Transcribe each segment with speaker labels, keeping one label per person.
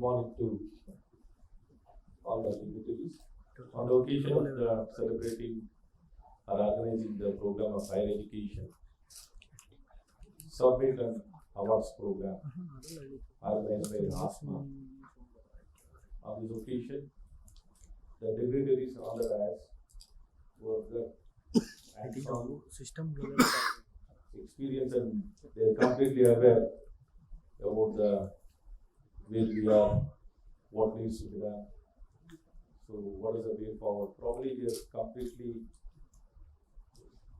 Speaker 1: morning to all the dignitaries. On the occasion of the celebrating or organizing the program of higher education, submit an awards program organized by ASMA. On this occasion, the dignitaries on the dais were the hands-on experience, and they are completely aware about the where we are, what needs to be done. So what is the way forward? Probably they are completely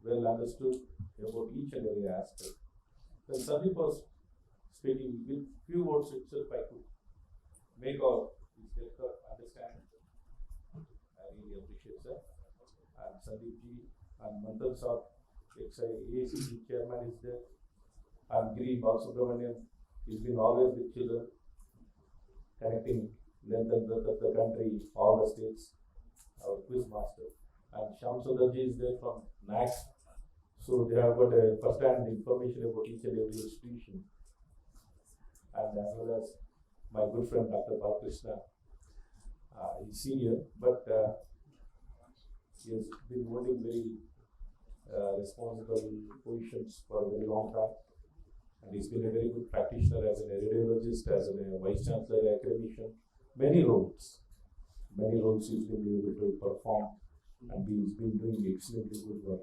Speaker 1: well understood about each and every aspect. When Sandeep was speaking, with few words itself I could make our understanding. I really appreciate that. And Sandeep ji and Mantal sir, ASMA chairman is there. And Giri Balsubramanian, he's been always with children, connecting length and breadth of the country, all the states, our quiz master. And Shamsuddha is there from NAC. So they have got a first-hand information about each and every institution. And as well as my good friend Dr. Balakrishna, he's senior, but he has been holding very responsible positions for a very long time. And he's been a very good practitioner as a radiologist, as a vice chancellor, academician, many roles he's been able to perform, and he's been doing extremely good work.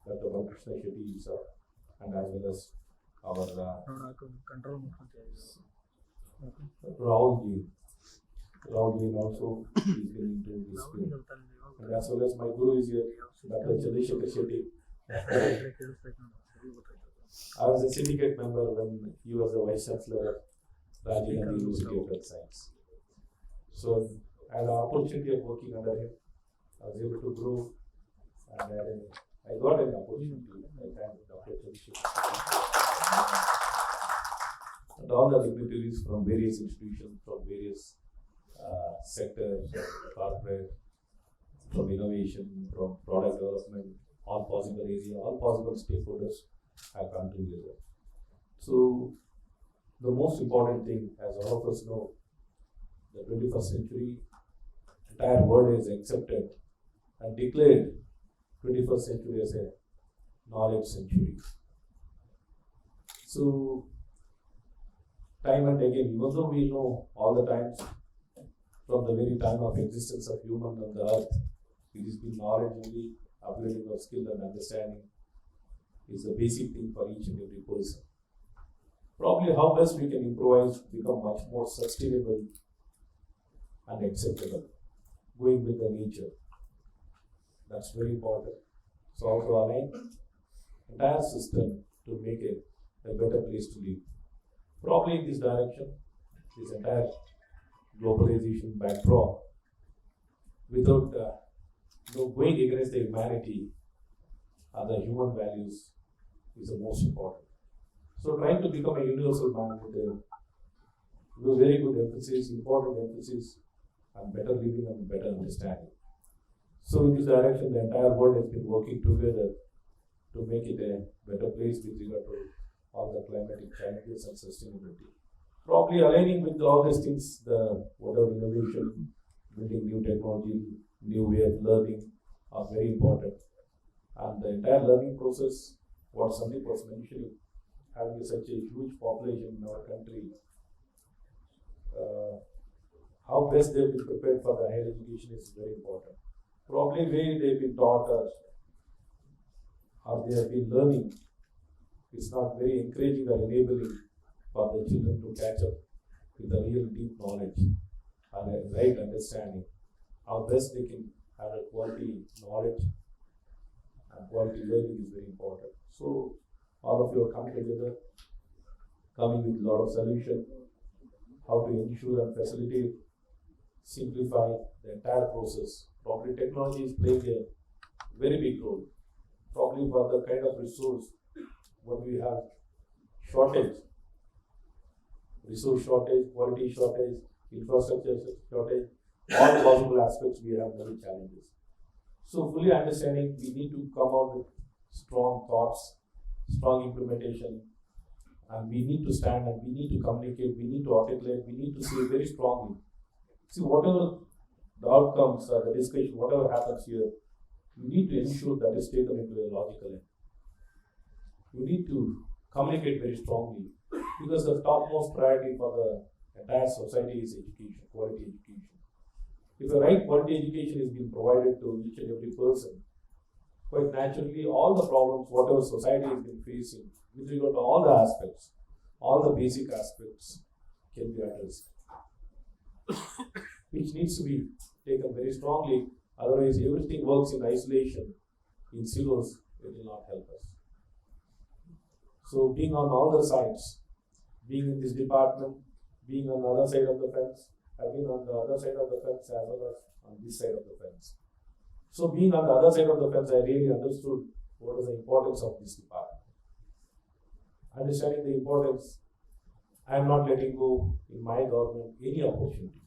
Speaker 1: Dr. Balakrishna Shetty sir, and as well as our Rahul ji also he's been into this field. And as well as my guru is here, Dr. Chandrasekhar Shetty. I was a syndicate member when he was the vice chancellor of Rajiv Gandhi University of Health Science. So I had an opportunity of working under him. I was able to grow, and I got an opportunity. I thank Dr. Chandrasekhar and all the dignitaries from various institutions, from various sectors, corporate, from innovation, from product development, all possible areas, all possible stakeholders have come together. So the most important thing, as all of us know, the 21st century, entire world has accepted and declared 21st century as a knowledge century. So time and again, even though we know all the times, from the very time of existence of human on the earth, it has been knowledge only, upgrading of skill and understanding is the basic thing for each and every person. Probably how best we can improvise, become much more sustainable and acceptable, going with the nature. That's very important. So how to align entire system to make it a better place to live. Probably in this direction, this entire globalization backdrop, without going against the humanity and the human values is the most important. So trying to become a universal man with a very good emphasis, important emphasis, and better living and better understanding. So in this direction, the entire world has been working together to make it a better place with regard to all the climatic challenges and sustainability. Probably aligning with all these things, the whatever innovation, building new technology, new way of learning are very important. And the entire learning process, what Sandeep was mentioning, having such a huge population in our country, how best they've been prepared for the higher education is very important. Probably way they've been taught or they have been learning is not very encouraging or enabling for the children to catch up with the real deep knowledge and a right understanding. How best they can have a quality knowledge and quality learning is very important. So all of you have come together, coming with a lot of solution, how to ensure and facilitate, simplify the entire process. Probably technology is playing a very big role. Probably for the kind of resource what we have shortage, resource shortage, quality shortage, infrastructure shortage, all possible aspects we have many challenges. So fully understanding, we need to come out with strong thoughts, strong implementation, And we need to stand and we need to communicate, we need to articulate, we need to say very strongly. See, whatever the outcomes or the discussion, whatever happens here, you need to ensure that is taken into a logical end. You need to communicate very strongly, because the topmost priority for the entire society is education, quality education. If the right quality education is being provided to each and every person, quite naturally all the problems whatever society has been facing with regard to all the aspects, all the basic aspects can be addressed, which needs to be taken very strongly. Otherwise, everything works in isolation, in silos, it will not help us. So, being on all the sides, being in this department, being on the other side of the fence, I've been on the other side of the fence as well as on this side of the fence. So, being on the other side of the fence, I really understood what is the importance of this department. Understanding the importance, I am not letting go in my government any opportunity.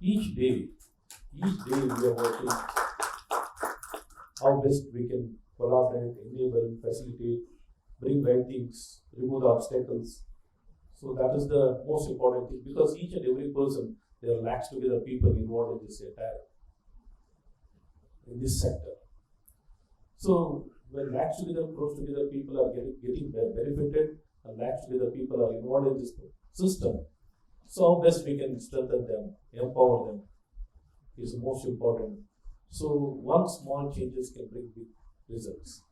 Speaker 1: Each day we are working how best we can collaborate, enable, facilitate, bring right things, remove the obstacles. So that is the most important thing, because each and every person, they are lax together people involved in this entire, in this sector. So when lax together, close together people are getting benefited, and lax together people are involved in this system. So how best we can strengthen them, empower them is most important. So one small changes can bring big results.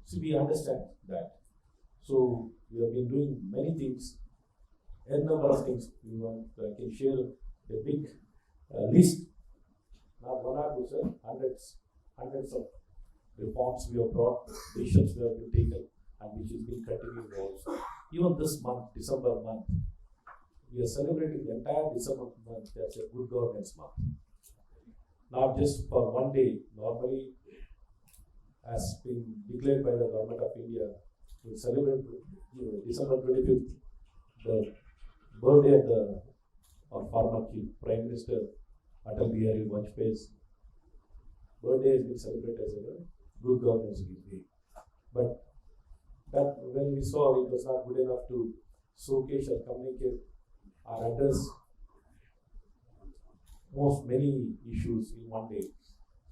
Speaker 1: So we understand that. So we have been doing many things, n number of things. I can share a big list, not one or two, sir, hundreds of reforms we have brought, decisions we have been taken, and which has been continuing also. Even this month, December month, we are celebrating the entire December month as a good governance month. Not just for one day, normally as been declared by the Government of India, we celebrate December 25th, the birthday of our former Chief Prime Minister Atal Bihari Vajpayee's birthday has been celebrated as a good governance day. But that when we saw it was not good enough to showcase or communicate or address many issues in one day.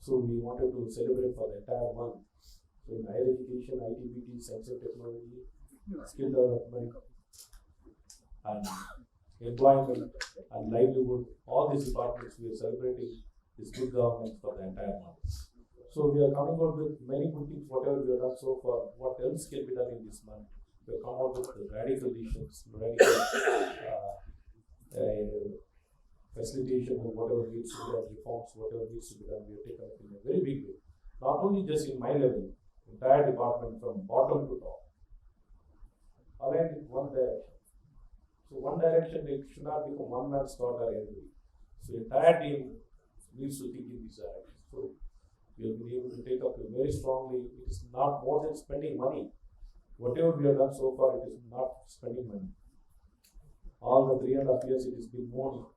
Speaker 1: So we wanted to celebrate for the entire month. So in higher education, ITBT, science and technology, skill development, and employment and livelihood, all these departments we are celebrating this good governance for the entire month. So we are coming out with many good things, whatever we have done so far. What else can be done in this month? We have come out with the radical decisions, radical facilitation of whatever needs to be done, reforms, whatever needs to be done, we have taken up in a very big way. Not only just in my level, entire department from bottom to top, aligned in one direction. So one direction, it should not become one man's thought or everybody. So the entire team needs to think in this direction. So we have been able to take up very strongly. It is not more than spending money. Whatever we have done so far, it is not spending money. All the 3.5 years, it has been more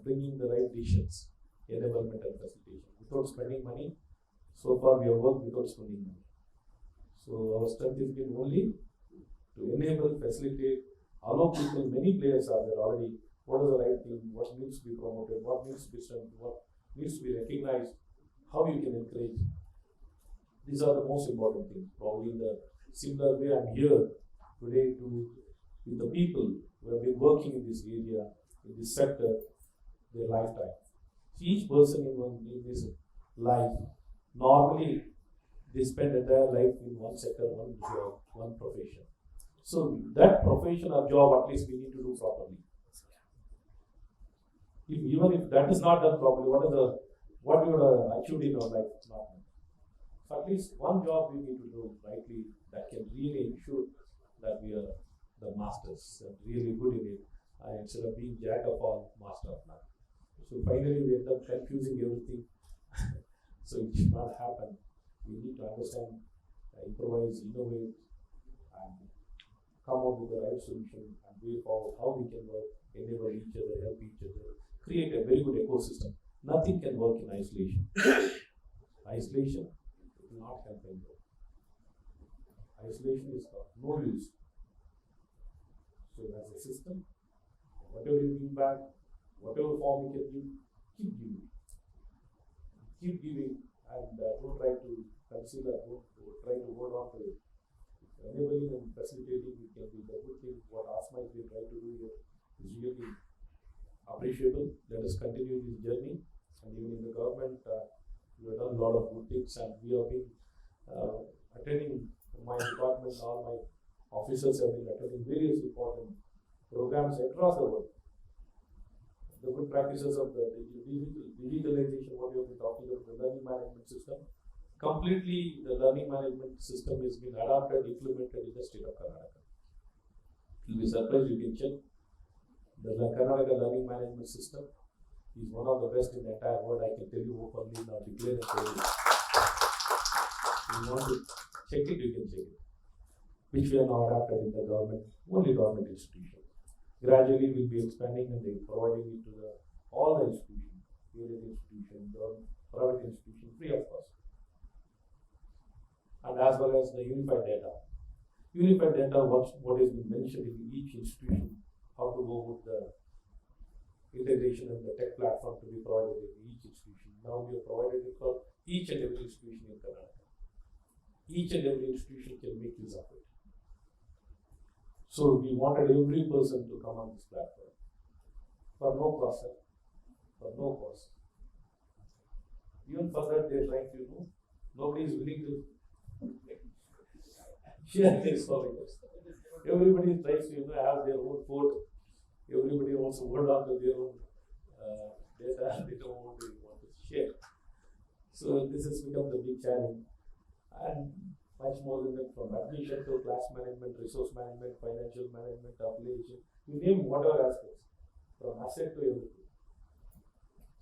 Speaker 1: bringing the right decisions, enablement and facilitation. Without spending money, so far we have worked without spending money. So our strength has been only to enable, facilitate, allow people, many players are there already. What is the right thing, what needs to be promoted, what needs to be strengthened, what needs to be recognized, how you can encourage. These are the most important things. Probably in the similar way I'm here today to with the people who have been working in this area, in this sector, their lifetime. See, each person in this life, normally they spend entire life in one sector, one job, one profession. So that profession or job at least we need to do properly. Even if that is not done properly, what you have achieved in our life? Not. So at least one job we need to do rightly that can really ensure that we are the masters and really good in it, instead of being jack of all, master of none. So finally we end up confusing everything. So it should not happen. We need to understand, improvise, innovate, and come up with the right solution and way forward, how we can work, enable each other, help each other, create a very good ecosystem. Nothing can work in isolation. Isolation will not help anybody. Isolation is of no use. So as a system, whatever you give back, whatever form you can give, keep giving. Keep giving and don't try to consider, don't try to hold on to it. Enabling and facilitating it can be the good thing. What ASMA has been trying to do here is really appreciable. Let us continue this journey. And even in the government, we have done a lot of good things, and we have been attending my department, all my officers have been attending various important programs across the world. The good practices of the digitalization, what we have been talking about, the learning management system, completely the learning management system has been adopted, implemented in the state of Karnataka. You'll be surprised, you can check. The Karnataka learning management system is one of the best in the entire world. I can tell you openly now, declare and tell you. If you want to check it, you can check it. Which we are now adopted in the government, only government institutions. Gradually we'll be expanding and providing it to all the institutions, various institutions, private institutions, free of cost. And as well as the unified data. Unified data, what has been mentioned in each institution, how to go with the integration and the tech platform to be provided in each institution. Now we have provided it for each and every institution in Karnataka. Each and every institution can make use of it. So we wanted every person to come on this platform for no cost, sir. For no cost. Even for that, they are trying to, nobody is willing to share their stories. Everybody tries to, have their own code. Everybody wants to hold on to their own data. They don't want to share. So this has become the big challenge. And much more than that, from admission to class management, resource management, financial management, application, you name whatever aspects, from asset to everything.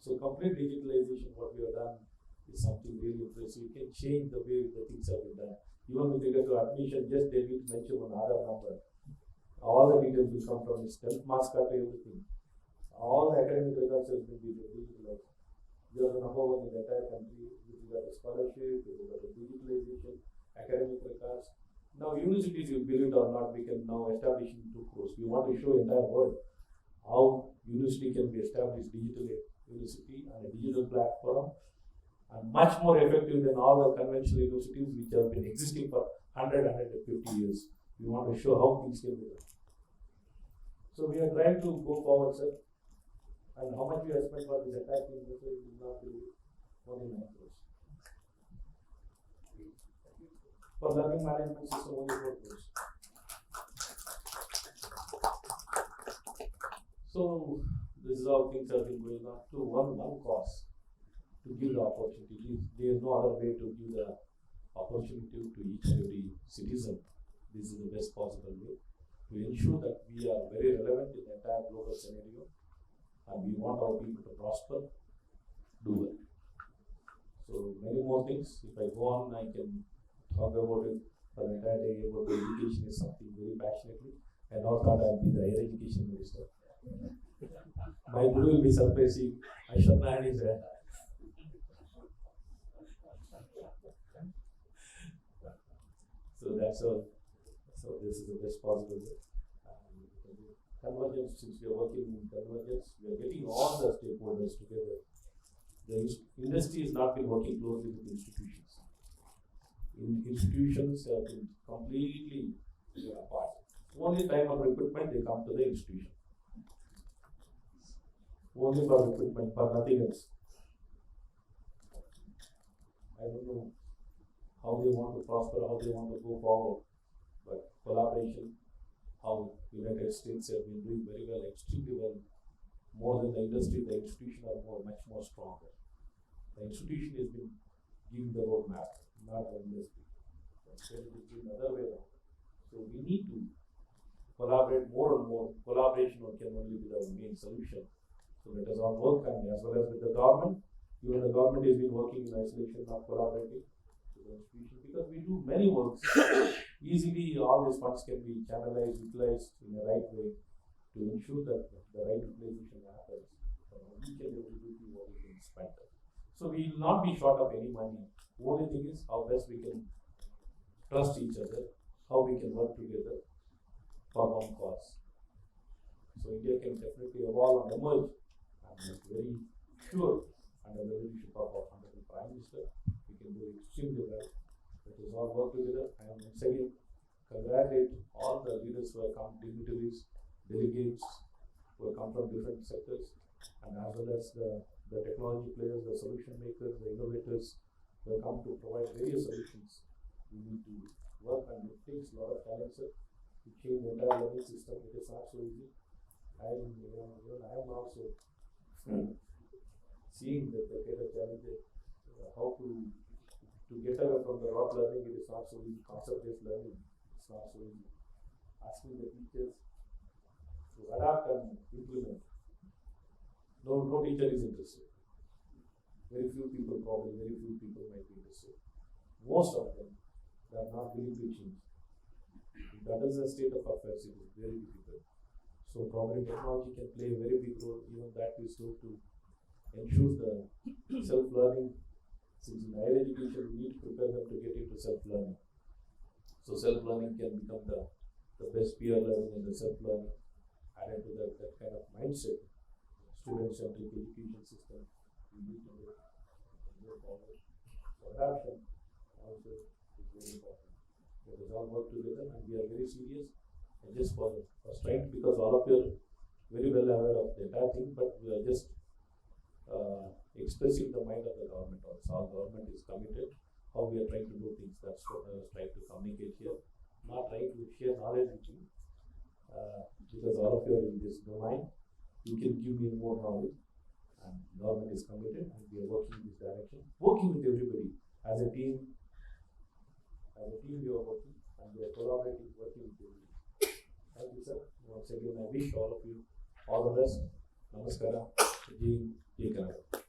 Speaker 1: So complete digitalization, what we have done is something really impressive. You can change the way the things have been done. Even with regard to admission, just they need to mention one Aadhaar number. All the details will come from his 10th marks card to everything. All the academic records have been digitalized. We are the number one in the entire country with regard to scholarship, with regard to digitalization, academic records. Now universities, you believe it or not, we can now establish in 2 crores. We want to show the entire world how university can be established digitally, university and a digital platform, and much more effective than all the conventional universities which have been existing for 150 years. We want to show how things can be done. So we are trying to go forward, sir. And how much we have spent for this entire thing, you will not believe, only 9 crores. For learning management system, only 4 crores. So this is how things have been going on to one cause, to give the opportunity. There is no other way to give the opportunity to each and every citizen. This is the best possible way to ensure that we are very relevant in the entire global scenario, and we want our people to prosper, do it. So many more things. If I go on, I can talk about it for the entire day. About the education is something very passionately. I now thought I'll be the higher education minister. My guru will be surprising. Ashwathnarayan is there. So that's all. So this is the best possible way. Convergence, since we are working in convergence, we are getting all the stakeholders together. The industry has not been working closely with institutions. Institutions have been completely apart. Only time of recruitment, they come to the institution. Only for recruitment, for nothing else. I don't know how they want to prosper, how they want to go forward, but collaboration, how United States have been doing very well, extremely well, more than the industry, the institution are much more stronger. The institution has been giving the roadmap, not the industry. Instead, it has been the other way around. So we need to collaborate more and more. Collaboration can only be the main solution. So let us all work, and as well as with the government. Even the government has been working in isolation, not collaborating with the institution, because we do many works. Easily, all these funds can be channelized, utilized in the right way to ensure that the right utilization happens for each and every duty what is being spent. So we will not be short of any money. The only thing is how best we can trust each other, how we can work together for one cause. So India can definitely evolve and emerge. I'm very sure under the leadership of our Honorable Prime Minister, we can do extremely well. Let us all work together. And once again, congratulate all the leaders who have come, dignitaries, delegates who have come from different sectors, and as well as the technology players, the solution makers, the innovators who have come to provide various solutions. We need to work, and it takes a lot of talent, sir, to change the entire learning system. It is not so easy. I am also seeing that the kind of challenges, how to get away from the rote learning. It is not so easy. Concept-based learning, it's not so easy. Asking the teachers to adapt and implement. No teacher is interested. Very few people might be interested. Most of them, they are not willing to change. If that is the state of affairs, it is very difficult. So probably technology can play a very big role, even that we slow to ensure the self-learning. Since in higher education, we need to prepare them to get into self-learning. So self-learning can become the best peer learning and the self-learning. Added to that kind of mindset, student-centric education system, we need to go forward. So adoption also is very important. Let us all work together, and we are very serious. And just for strength, because all of you are very well aware of the entire thing, but we are just expressing the mind of the government also. Our government is committed, how we are trying to do things. That's what I was trying to communicate here. Not trying to share knowledge with you, because all of you are in this domain. You can give me more knowledge, and government is committed, and we are working in this direction, working with everybody as a team. As a team, we are working, and we are collaborating, working with everybody. Thank you, sir. Once again, I wish all of you all the best. Namaskara. Jai Karnataka.